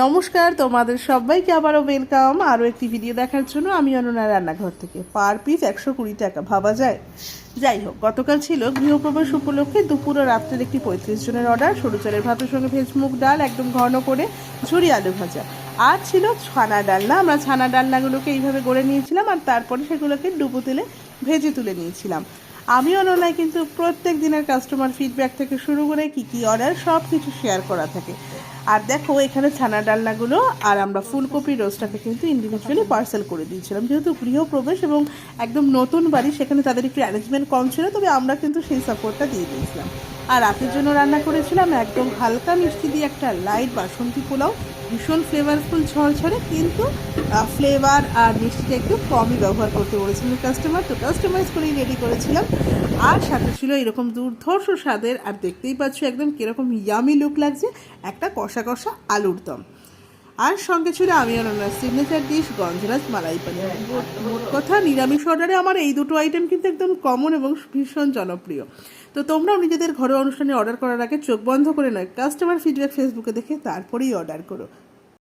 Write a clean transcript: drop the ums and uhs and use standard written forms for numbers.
নমস্কার, তোমাদের সবাইকে আবারও ওয়েলকাম আরও একটি ভিডিও দেখার জন্য। আমি অনন্যা রান্নাঘর থেকে। পার পিস 120 টাকা, ভাবা যায়। যাই হোক, গতকাল ছিল গৃহপ্রবেশ উপলক্ষে দুপুর ও রাত্রের একটি 35 জনের অর্ডার। সরু চালের ভাতের সঙ্গে ভেজ মুগ ডাল, একদম ঘন করে ঝুরি আলু ভাজা, আর ছিল ছানা ডালনা। আমরা ছানা ডালনাগুলোকে এইভাবে গড়ে নিয়েছিলাম আর তারপরে সেগুলোকে ডুবো তেলে ভেজে তুলে নিয়েছিলাম। আমি অনলাইনে কিন্তু প্রত্যেক দিনের কাস্টমার ফিডব্যাক থেকে শুরু করে কী অর্ডার সব কিছু শেয়ার করা থাকে। আর দেখো, এখানে ছানা ডালনাগুলো আর আমরা ফুলকপি রোস্টটাকে কিন্তু ইন্ডিভিজুয়ালি পার্সেল করে দিয়েছিলাম। যেহেতু গৃহপ্রবেশ এবং একদম নতুন বাড়ি, সেখানে তাদের একটু অ্যারেঞ্জমেন্ট কম ছিল, তবে আমরা কিন্তু সেই সাপোর্টটা দিয়ে দিয়েছিলাম। আর রাতের জন্য রান্না করেছিলাম একদম হালকা মিষ্টি দিয়ে একটা লাইট বাসন্তী পোলাও। ভীষণ ফ্লেভারফুল, ঝরঝরে, কিন্তু ফ্লেভার আর মিষ্টিটা একটু কমই ব্যবহার করতে বলেছিলেন কাস্টমার, তো কাস্টমাইজ করেই রেডি করেছিলাম। আর সাথে ছিল এরকম দুর্ধর্ষ স্বাদের, আর দেখতেই পাচ্ছ একদম কীরকম ইয়ামি লুক লাগছে, একটা কষা কষা আলুর দম। আর সঙ্গে ছিল আমি অনন্যার সিগনেচার ডিশ গন্ধরাজ মালাই পানির। মোট কথা, নিরামিষ অর্ডারে আমার এই দুটো আইটেম কিন্তু একদম কমন এবং ভীষণ জনপ্রিয়। তো তোমরাও নিজেদের ঘরোয়া অনুষ্ঠানে অর্ডার করার আগে চোখ বন্ধ করে নয়, কাস্টমার ফিডব্যাক ফেসবুকে দেখে তারপরেই অর্ডার করো।